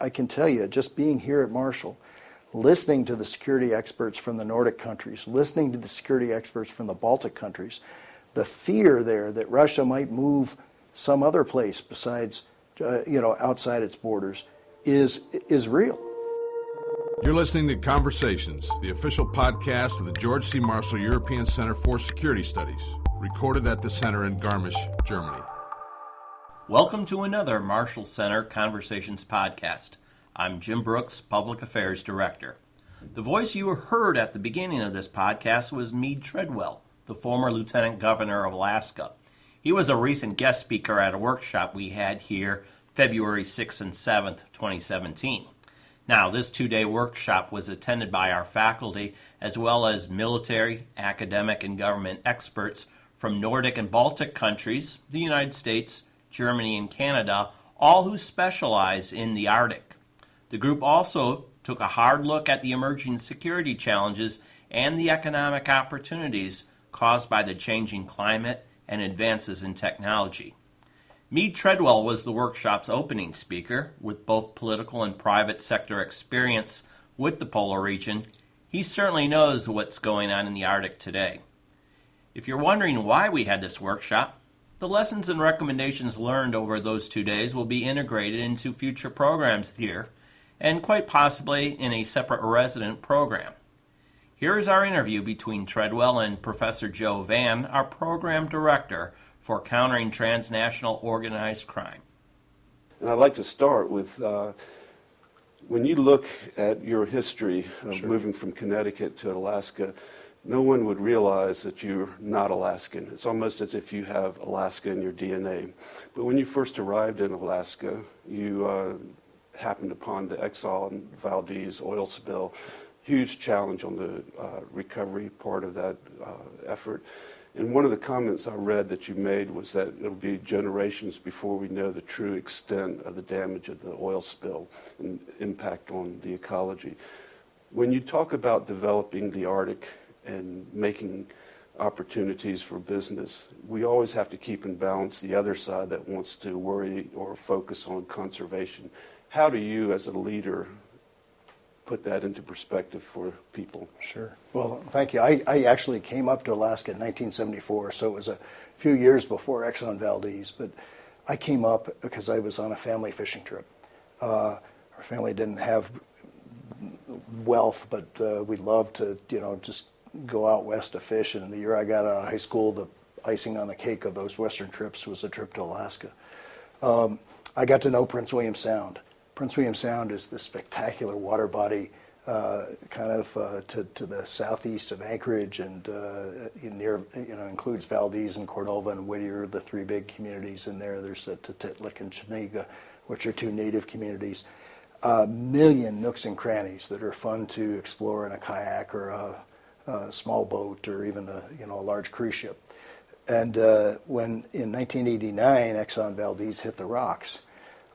I can tell you, just being here at Marshall, listening to the security experts from the Nordic countries, listening to the security experts from the Baltic countries, the fear there that Russia might move some other place besides, outside its borders is real. You're listening to Conversations, the official podcast of the George C. Marshall European Center for Security Studies, recorded at the center in Garmisch, Germany. Welcome to another Marshall Center Conversations podcast. I'm Jim Brooks, Public Affairs Director. The voice you heard at the beginning of this podcast was Mead Treadwell, the former Lieutenant Governor of Alaska. He was a recent guest speaker at a workshop we had here February 6th and 7th, 2017. Now, this two-day workshop was attended by our faculty as well as military, academic, and government experts from Nordic and Baltic countries, the United States, Germany, and Canada, all who specialize in the Arctic. The group also took a hard look at the emerging security challenges and the economic opportunities caused by the changing climate and advances in technology. Mead Treadwell was the workshop's opening speaker. With both political and private sector experience with the polar region, he certainly knows what's going on in the Arctic today. If you're wondering why we had this workshop, the lessons and recommendations learned over those 2 days will be integrated into future programs here, and quite possibly in a separate resident program. Here is our interview between Treadwell and Professor Joe Vann, our program director for Countering Transnational Organized Crime. And I'd like to start with, when you look at your history of moving from Connecticut to Alaska, no one would realize that you're not Alaskan. It's almost as if you have Alaska in your DNA. But when you first arrived in Alaska, you happened upon the Exxon Valdez oil spill. Huge challenge on the recovery part of that effort. And one of the comments I read that you made was that it'll be generations before we know the true extent of the damage of the oil spill and impact on the ecology. When you talk about developing the Arctic and making opportunities for business, we always have to keep in balance the other side that wants to worry or focus on conservation. How do you, as a leader, put that into perspective for people? Sure. Well, thank you. I actually came up to Alaska in 1974, so it was a few years before Exxon Valdez, but I came up because I was on a family fishing trip. Our family didn't have wealth, but we loved to, just go out west to fish, and the year I got out of high school, the icing on the cake of those western trips was a trip to Alaska. I got to know Prince William Sound. Prince William Sound is this spectacular water body to the southeast of Anchorage, and includes Valdez and Cordova and Whittier, the three big communities in there. There's Tutitlik and Chiniga, which are two native communities. A million nooks and crannies that are fun to explore in a kayak or a small boat or even a large cruise ship. And when in 1989 Exxon Valdez hit the rocks,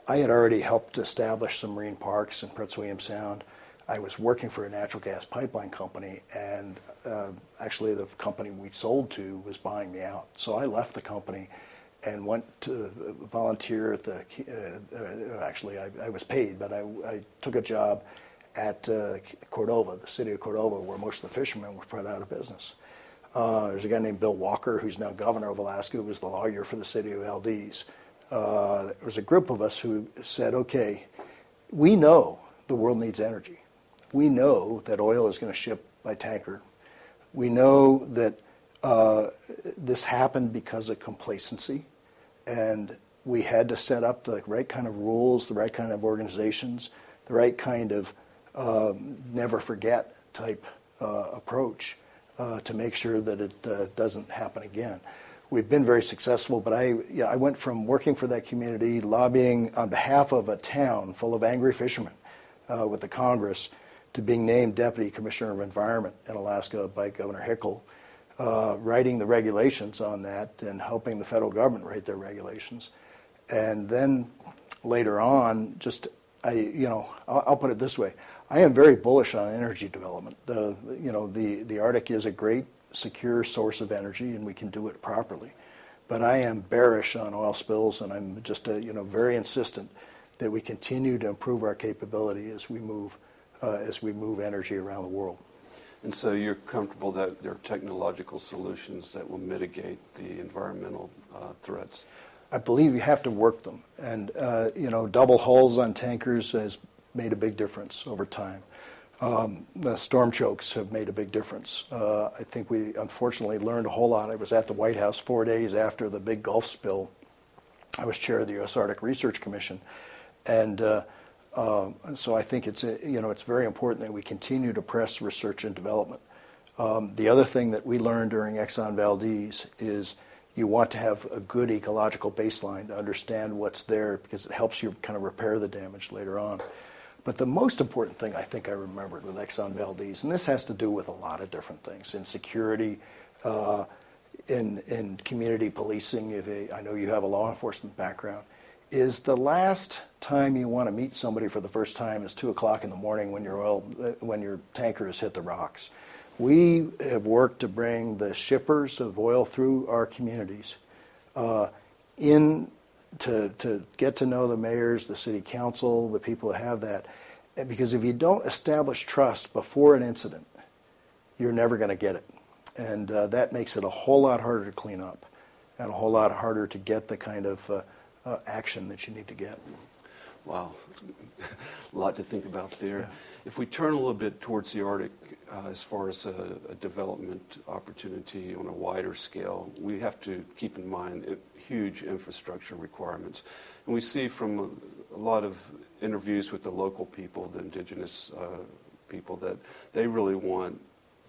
I had already helped establish some marine parks in Prince William Sound. I was working for a natural gas pipeline company, and actually the company we sold to was buying me out. So I left the company and went to volunteer at the, I was paid, but I took a job at Cordova, the city of Cordova, where most of the fishermen were put out of business. There's a guy named Bill Walker, who's now governor of Alaska, who was the lawyer for the city of Valdez. There was a group of us who said, okay, we know the world needs energy. We know that oil is going to ship by tanker. We know that this happened because of complacency, and we had to set up the right kind of rules, the right kind of organizations, the right kind of never forget type approach to make sure that it doesn't happen again. We've been very successful, but I went from working for that community, lobbying on behalf of a town full of angry fishermen with the Congress, to being named Deputy Commissioner of Environment in Alaska by Governor Hickel, writing the regulations on that and helping the federal government write their regulations. And then later on, I'll put it this way, I am very bullish on energy development. The Arctic is a great, secure source of energy, and we can do it properly. But I am bearish on oil spills, and I'm just very insistent that we continue to improve our capability as we move energy around the world. And so you're comfortable that there are technological solutions that will mitigate the environmental threats? I believe you have to work them. And, double hulls on tankers has made a big difference over time. The storm chokes have made a big difference. I think we unfortunately learned a whole lot. I was at the White House 4 days after the big Gulf spill. I was chair of the U.S. Arctic Research Commission. And so I think it's very important that we continue to press research and development. The other thing that we learned during Exxon Valdez is you want to have a good ecological baseline to understand what's there, because it helps you kind of repair the damage later on. But the most important thing I think I remembered with Exxon Valdez, and this has to do with a lot of different things, in security, in community policing, I know you have a law enforcement background, is the last time you want to meet somebody for the first time is 2 o'clock in the morning when your tanker has hit the rocks. We have worked to bring the shippers of oil through our communities in to get to know the mayors, the city council, the people that have that. And because if you don't establish trust before an incident, you're never going to get it. And that makes it a whole lot harder to clean up and a whole lot harder to get the kind of action that you need to get. Wow, a lot to think about there. Yeah. If we turn a little bit towards the Arctic, as far as a development opportunity on a wider scale, we have to keep in mind huge infrastructure requirements. And we see from a lot of interviews with the local people, the indigenous people, that they really want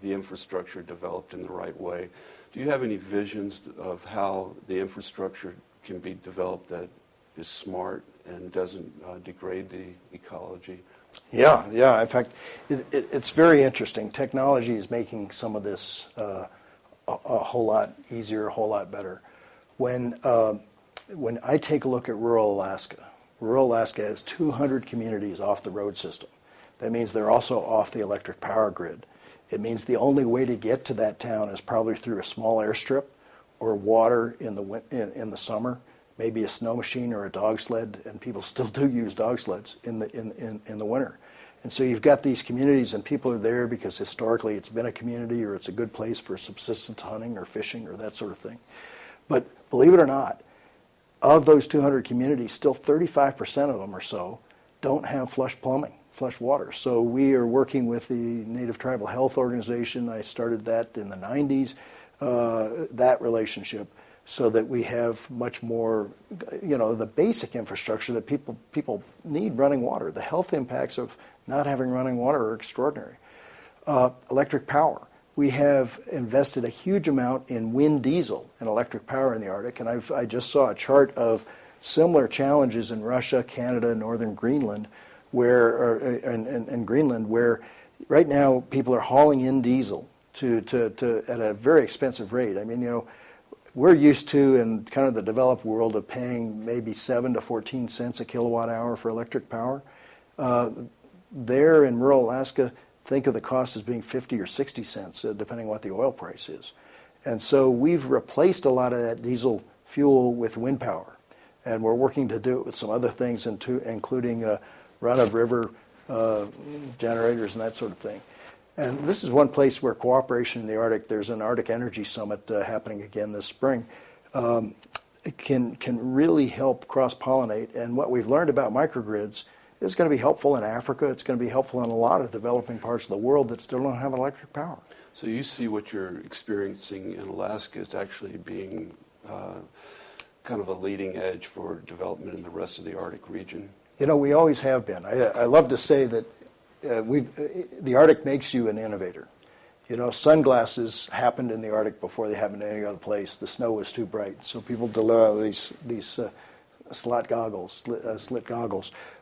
the infrastructure developed in the right way. Do you have any visions of how the infrastructure can be developed that is smart and doesn't degrade the ecology? Yeah. In fact, it's very interesting. Technology is making some of this a whole lot easier, a whole lot better. When I take a look at rural Alaska has 200 communities off the road system. That means they're also off the electric power grid. It means the only way to get to that town is probably through a small airstrip or water in the summer, maybe a snow machine or a dog sled, and people still do use dog sleds in the winter. And so you've got these communities, and people are there because historically it's been a community or it's a good place for subsistence hunting or fishing or that sort of thing. But believe it or not, of those 200 communities, still 35% of them or so don't have flush plumbing, flush water. So we are working with the Native Tribal Health Organization. I started that in the 90s, that relationship, so that we have much more, the basic infrastructure that people need running water. The health impacts of not having running water are extraordinary. Electric power. We have invested a huge amount in wind diesel and electric power in the Arctic, and I just saw a chart of similar challenges in Russia, Canada, northern Greenland, in Greenland, where right now people are hauling in diesel to at a very expensive rate. I mean, we're used to, in kind of the developed world, of paying maybe 7 to 14 cents a kilowatt hour for electric power. There in rural Alaska, think of the cost as being 50 or 60 cents, depending on what the oil price is. And so we've replaced a lot of that diesel fuel with wind power. And we're working to do it with some other things, including run-of-river generators and that sort of thing. And this is one place where cooperation in the Arctic, there's an Arctic Energy Summit happening again this spring, it can really help cross-pollinate. And what we've learned about microgrids is going to be helpful in Africa. It's going to be helpful in a lot of developing parts of the world that still don't have electric power. So you see what you're experiencing in Alaska as actually being kind of a leading edge for development in the rest of the Arctic region? We always have been. I love to say that the Arctic makes you an innovator. Sunglasses happened in the Arctic before they happened in any other place. The snow was too bright, so people developed these slit goggles.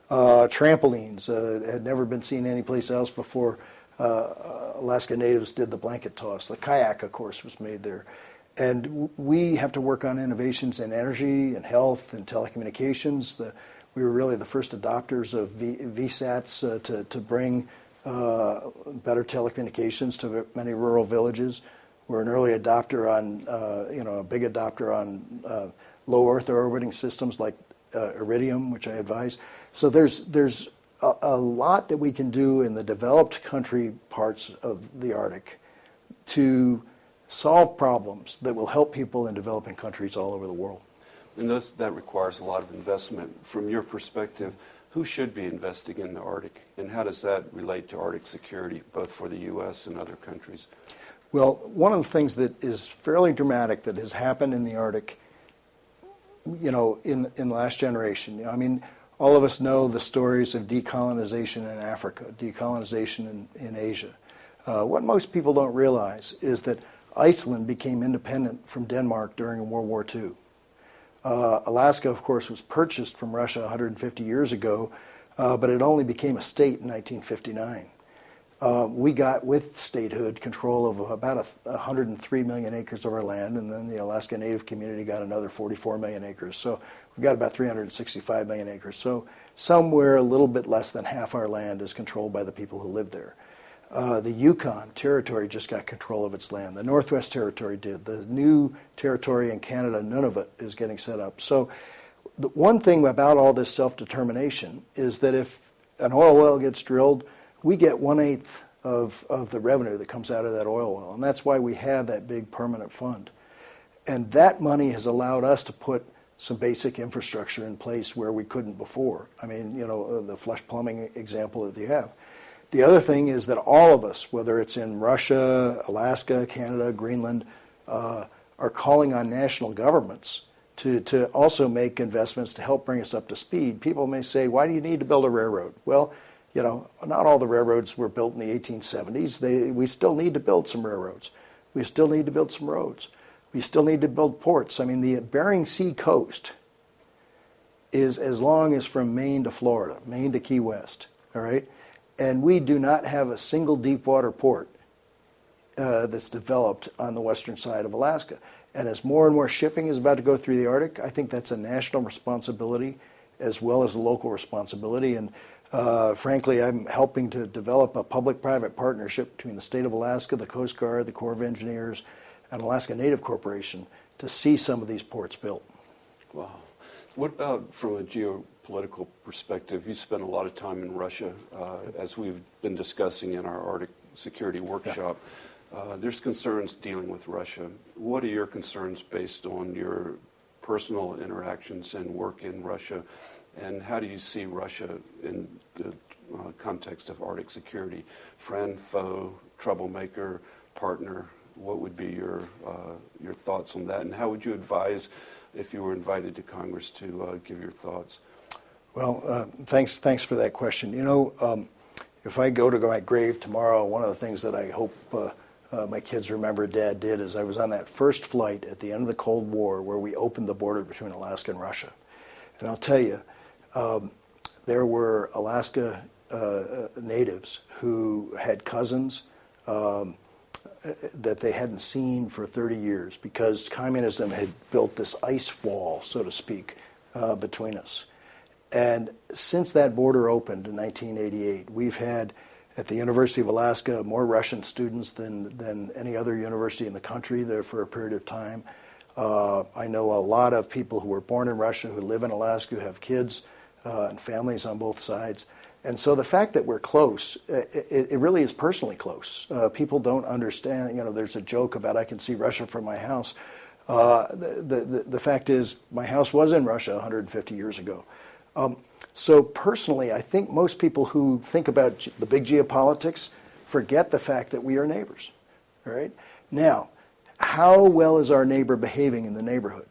Trampolines had never been seen anyplace else before. Alaska Natives did the blanket toss. The kayak, of course, was made there. And we have to work on innovations in energy and health and telecommunications. We were really the first adopters of VSATs to bring better telecommunications to many rural villages. We're an early adopter on, a big adopter on low Earth orbiting systems like Iridium, which I advise. So there's a lot that we can do in the developed country parts of the Arctic to solve problems that will help people in developing countries all over the world. And that requires a lot of investment. From your perspective, who should be investing in the Arctic, and how does that relate to Arctic security, both for the U.S. and other countries? Well, one of the things that is fairly dramatic that has happened in the Arctic, in the last generation. I mean, all of us know the stories of decolonization in Africa, decolonization in Asia. What most people don't realize is that Iceland became independent from Denmark during World War II. Alaska, of course, was purchased from Russia 150 years ago, but it only became a state in 1959. We got, with statehood, control of about 103 million acres of our land, and then the Alaska Native community got another 44 million acres. So we've got about 365 million acres. So somewhere a little bit less than half our land is controlled by the people who live there. The Yukon Territory just got control of its land. The Northwest Territory did. The new territory in Canada, none of it is getting set up. So the one thing about all this self-determination is that if an oil well gets drilled, we get 1/8 of the revenue that comes out of that oil well. And that's why we have that big permanent fund. And that money has allowed us to put some basic infrastructure in place where we couldn't before. I mean, the flush plumbing example that you have. The other thing is that all of us, whether it's in Russia, Alaska, Canada, Greenland, are calling on national governments to also make investments to help bring us up to speed. People may say, why do you need to build a railroad? Well, not all the railroads were built in the 1870s. We still need to build some railroads. We still need to build some roads. We still need to build ports. I mean, the Bering Sea coast is as long as from Maine to Florida, Maine to Key West, all right? And we do not have a single deep water port that's developed on the western side of Alaska. And as more and more shipping is about to go through the Arctic, I think that's a national responsibility as well as a local responsibility. And frankly, I'm helping to develop a public-private partnership between the state of Alaska, the Coast Guard, the Corps of Engineers, and Alaska Native Corporation to see some of these ports built. Wow. What about from a geopolitical perspective? You spent a lot of time in Russia, as we've been discussing in our Arctic security workshop. Yeah. There's concerns dealing with Russia. What are your concerns based on your personal interactions and work in Russia? And how do you see Russia in the context of Arctic security? Friend, foe, troublemaker, partner? What would be your thoughts on that? And how would you advise if you were invited to Congress to give your thoughts? Well, thanks for that question. If I go to my grave tomorrow, one of the things that I hope my kids remember Dad did is I was on that first flight at the end of the Cold War where we opened the border between Alaska and Russia. And I'll tell you, there were Alaska natives who had cousins that they hadn't seen for 30 years because communism had built this ice wall, so to speak, between us. And since that border opened in 1988, we've had at the University of Alaska more Russian students than any other university in the country there for a period of time. I know a lot of people who were born in Russia who live in Alaska, who have kids and families on both sides. And so the fact that we're close, it really is personally close. People don't understand, there's a joke about I can see Russia from my house. The fact is my house was in Russia 150 years ago. So personally, I think most people who think about the big geopolitics forget the fact that we are neighbors. All right? Now, how well is our neighbor behaving in the neighborhood?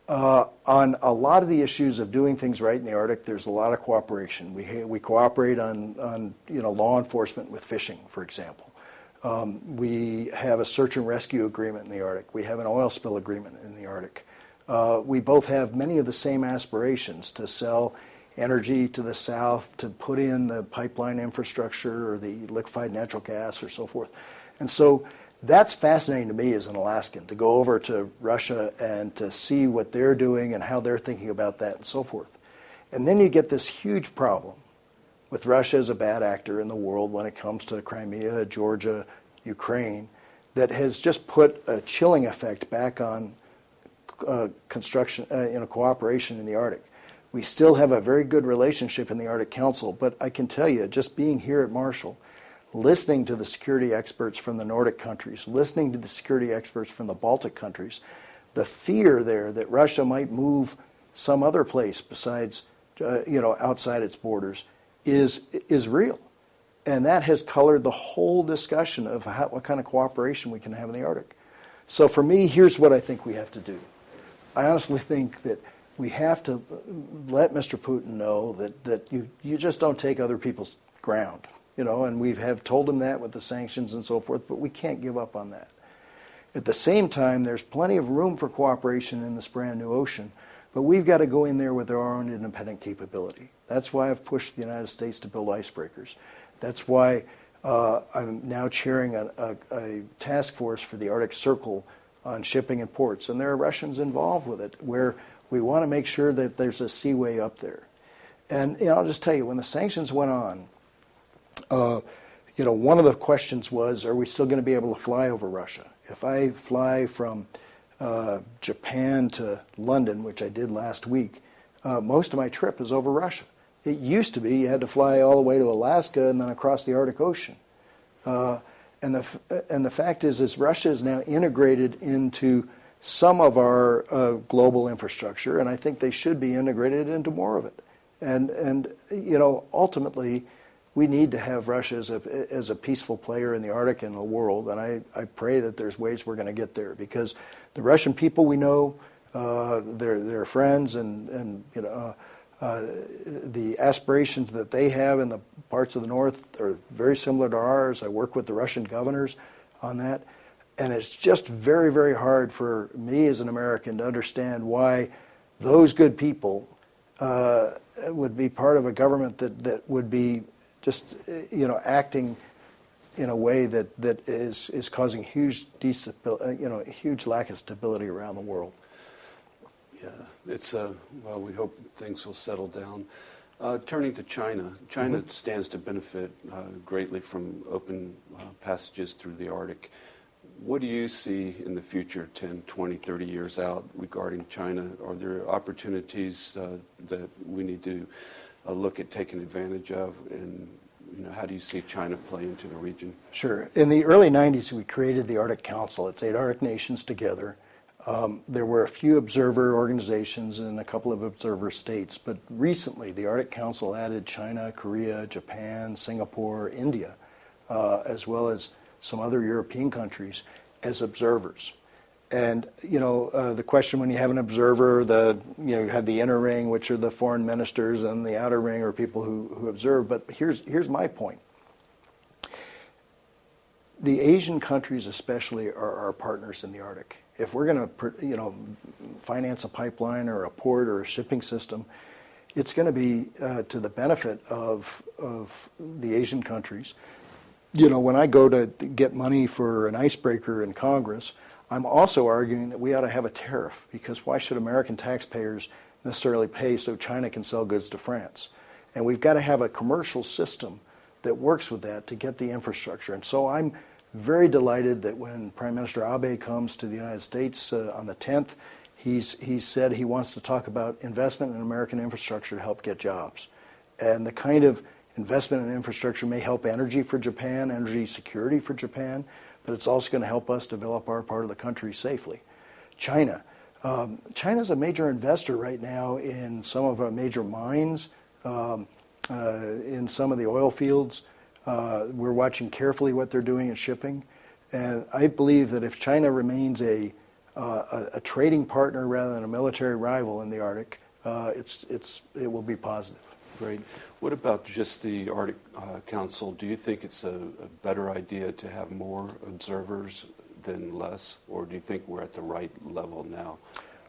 On a lot of the issues of doing things right in the Arctic, there's a lot of cooperation. We cooperate on law enforcement with fishing, for example. We have a search and rescue agreement in the Arctic. We have an oil spill agreement in the Arctic. We both have many of the same aspirations to sell energy to the south, to put in the pipeline infrastructure or the liquefied natural gas or so forth. And so that's fascinating to me as an Alaskan, to go over to Russia and to see what they're doing and how they're thinking about that and so forth. And then you get this huge problem with Russia as a bad actor in the world when it comes to Crimea, Georgia, Ukraine, that has just put a chilling effect back on construction, cooperation in the Arctic. We still have a very good relationship in the Arctic Council, but I can tell you, just being here at Marshall, listening to the security experts from the Nordic countries, listening to the security experts from the Baltic countries, the fear there that Russia might move some other place besides, outside its borders is real. And that has colored the whole discussion of what kind of cooperation we can have in the Arctic. So for me, here's what I think we have to do. I honestly think that we have to let Mr. Putin know that you just don't take other people's ground, and we have told him that with the sanctions and so forth, but we can't give up on that. At the same time, there's plenty of room for cooperation in this brand new ocean, but we've got to go in there with our own independent capability. That's why I've pushed the United States to build icebreakers. That's why I'm now chairing a task force for the Arctic Circle on shipping and ports, and there are Russians involved with it, where we want to make sure that there's a seaway up there. And I'll just tell you, when the sanctions went on, one of the questions was, are we still going to be able to fly over Russia? If I fly from Japan to London, which I did last week, most of my trip is over Russia. It used to be you had to fly all the way to Alaska and then across the Arctic Ocean. And the fact is Russia is now integrated into some of our global infrastructure, and I think they should be integrated into more of it. And ultimately, we need to have Russia as a peaceful player in the Arctic and the world, and I pray that there's ways we're going to get there, because the Russian people we know, they're friends, and the aspirations that they have in the parts of the North are very similar to ours. I work with the Russian governors on that, and it's just very, very hard for me as an American to understand why those good people would be part of a government that would be just acting in a way that is causing huge huge lack of stability around the world. Yeah, it's well, we hope things will settle down. Turning to China, China stands to benefit greatly from open passages through the Arctic. What do you see in the future, 10, 20, 30 years out, regarding China? Are there opportunities that we need to look at taking advantage of? And how do you see China play into the region? Sure. In the early 90s, we created the Arctic Council. It's 8 Arctic nations together. There were a few observer organizations and a couple of observer states, but recently the Arctic Council added China, Korea, Japan, Singapore, India, as well as some other European countries as observers. And the question, when you have an observer, you have the inner ring, which are the foreign ministers, and the outer ring are people who observe. But here's my point. The Asian countries especially are our partners in the Arctic. If we're going to finance a pipeline or a port or a shipping system, it's going to be to the benefit of the Asian countries. When I go to get money for an icebreaker in Congress, I'm also arguing that we ought to have a tariff, because why should American taxpayers necessarily pay so China can sell goods to France? And we've got to have a commercial system that works with that to get the infrastructure. And so I'm very delighted that when Prime Minister Abe comes to the United States on the 10th, he said he wants to talk about investment in American infrastructure to help get jobs. And the kind of investment in infrastructure may help energy for Japan, energy security for Japan, but it's also going to help us develop our part of the country safely. China. China's a major investor right now in some of our major mines, in some of the oil fields. We're watching carefully what they're doing in shipping. And I believe that if China remains a trading partner rather than a military rival in the Arctic, it will be positive. Great. What about just the Arctic Council? Do you think it's a better idea to have more observers than less, or do you think we're at the right level now?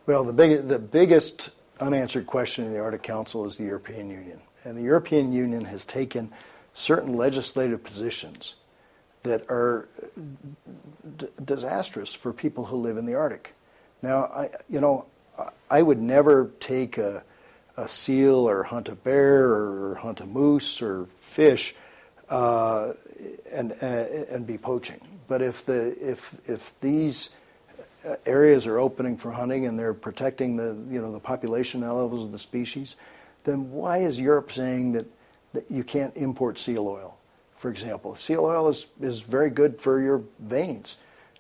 Well, the biggest unanswered question in the Arctic Council is the European Union. And the European Union has taken certain legislative positions that are disastrous for people who live in the Arctic. Now, I would never take a seal or hunt a bear or hunt a moose or fish and be poaching. But if these areas are opening for hunting and they're protecting the population levels of the species, then why is Europe saying that you can't import seal oil, for example? Seal oil is very good for your veins,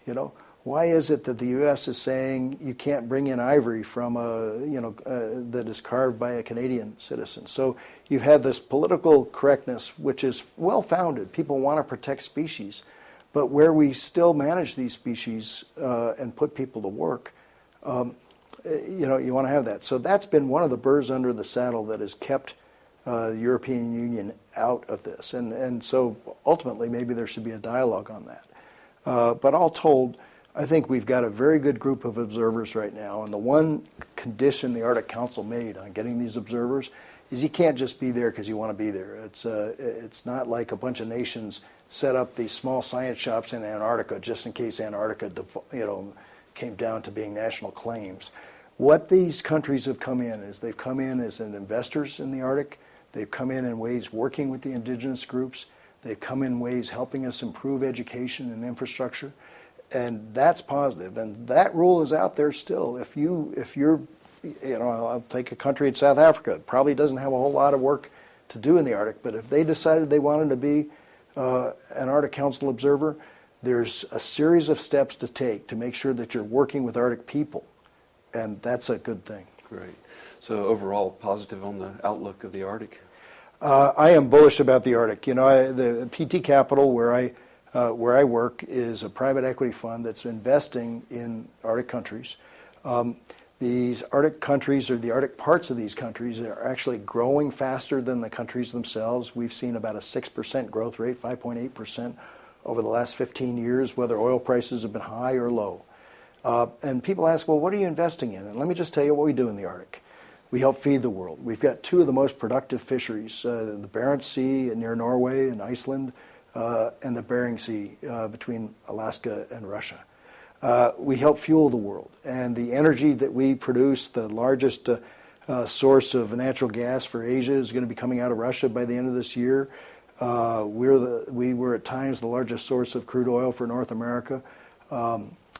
you know. Why is it that the U.S. is saying you can't bring in ivory from that is carved by a Canadian citizen? So you've had this political correctness, which is well-founded. People want to protect species, but where we still manage these species and put people to work, you want to have that. So that's been one of the burrs under the saddle that has kept the European Union out of this. And so ultimately maybe there should be a dialogue on that. But all told, I think we've got a very good group of observers right now. And the one condition the Arctic Council made on getting these observers is you can't just be there because you want to be there. It's not like a bunch of nations set up these small science shops in Antarctica just in case Antarctica came down to being national claims. What these countries have come in is they've come in as investors in the Arctic. They've come in ways working with the indigenous groups. They've come in ways helping us improve education and infrastructure. And that's positive. And that rule is out there still. If you're, I'll take a country in South Africa. It probably doesn't have a whole lot of work to do in the Arctic, but if they decided they wanted to be an Arctic Council observer, there's a series of steps to take to make sure that you're working with Arctic people. And that's a good thing. Great. So overall, positive on the outlook of the Arctic? I am bullish about the Arctic. The PT Capital, where I work, is a private equity fund that's investing in Arctic countries. These Arctic countries, or the Arctic parts of these countries, are actually growing faster than the countries themselves. We've seen about a 6% growth rate, 5.8% over the last 15 years, whether oil prices have been high or low. And people ask, well, what are you investing in? And let me just tell you what we do in the Arctic. We help feed the world. We've got two of the most productive fisheries, the Barents Sea near Norway and Iceland, and the Bering Sea between Alaska and Russia. We help fuel the world. And the energy that we produce, the largest source of natural gas for Asia, is going to be coming out of Russia by the end of this year. We were at times the largest source of crude oil for North America.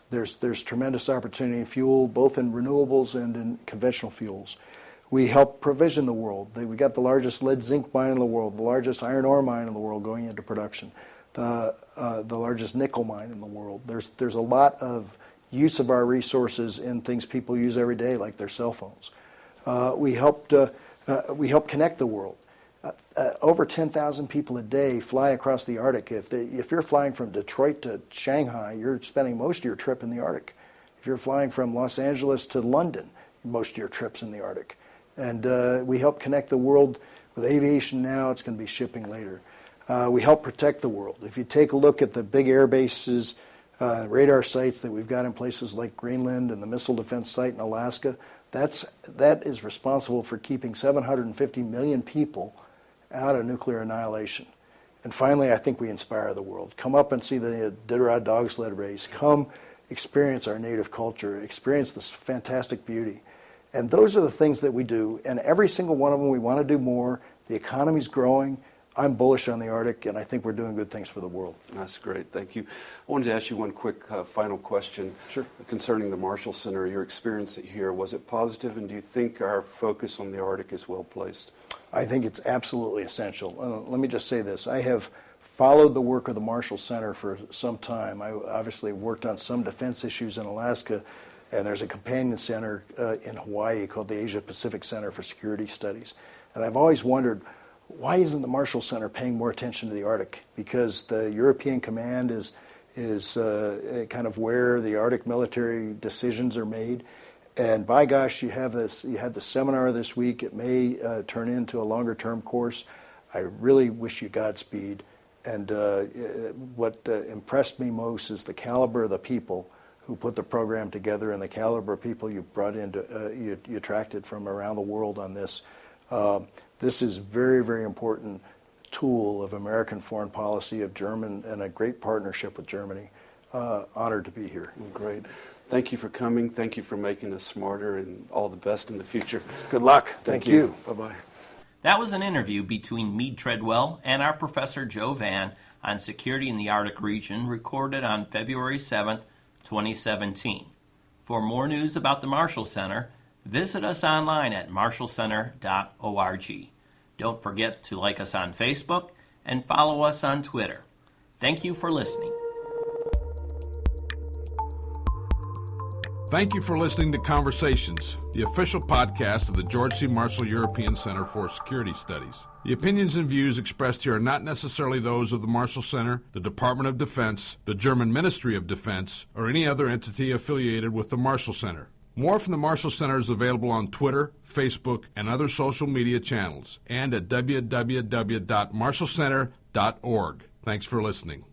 There's tremendous opportunity in fuel, both in renewables and in conventional fuels. We help provision the world. We got the largest lead zinc mine in the world, the largest iron ore mine in the world going into production, the largest nickel mine in the world. There's a lot of use of our resources in things people use every day, like their cell phones. We help connect the world. Over 10,000 people a day fly across the Arctic. If you're flying from Detroit to Shanghai, you're spending most of your trip in the Arctic. If you're flying from Los Angeles to London, most of your trip's in the Arctic. And we help connect the world with aviation now. It's going to be shipping later. We help protect the world. If you take a look at the big air bases, radar sites that we've got in places like Greenland and the missile defense site in Alaska, that is responsible for keeping 750 million people out of nuclear annihilation. And finally, I think we inspire the world. Come up and see the Iditarod dog sled race. Come experience our native culture. Experience this fantastic beauty. And those are the things that we do. And every single one of them, we want to do more. The economy's growing. I'm bullish on the Arctic, and I think we're doing good things for the world. That's great. Thank you. I wanted to ask you one quick final question. Sure. Concerning the Marshall Center. Your experience here, was it positive, and do you think our focus on the Arctic is well placed? I think it's absolutely essential. Let me just say this. I have followed the work of the Marshall Center for some time. I obviously worked on some defense issues in Alaska, and there's a companion center in Hawaii called the Asia Pacific Center for Security Studies. And I've always wondered, why isn't the Marshall Center paying more attention to the Arctic? Because the European Command is kind of where the Arctic military decisions are made. And by gosh, you had the seminar this week. It may turn into a longer-term course. I really wish you Godspeed. And what impressed me most is the caliber of the people who put the program together and the caliber of people you brought into, you attracted from around the world on this. This is very, very important tool of American foreign policy, of German, and a great partnership with Germany. Honored to be here. Great. Thank you for coming. Thank you for making us smarter, and all the best in the future. Good luck. Thank you. Bye-bye. That was an interview between Mead Treadwell and our Professor Joe Vann on security in the Arctic region, recorded on February 7th, 2017. For more news about the Marshall Center, Visit us online at marshallcenter.org. Don't forget to like us on Facebook and follow us on Twitter. Thank you for listening. Thank you for listening to Conversations, the official podcast of the George C. Marshall European Center for Security Studies. The opinions and views expressed here are not necessarily those of the Marshall Center, the Department of Defense, the German Ministry of Defense, or any other entity affiliated with the Marshall Center. More from the Marshall Center is available on Twitter, Facebook, and other social media channels, and at www.marshallcenter.org. Thanks for listening.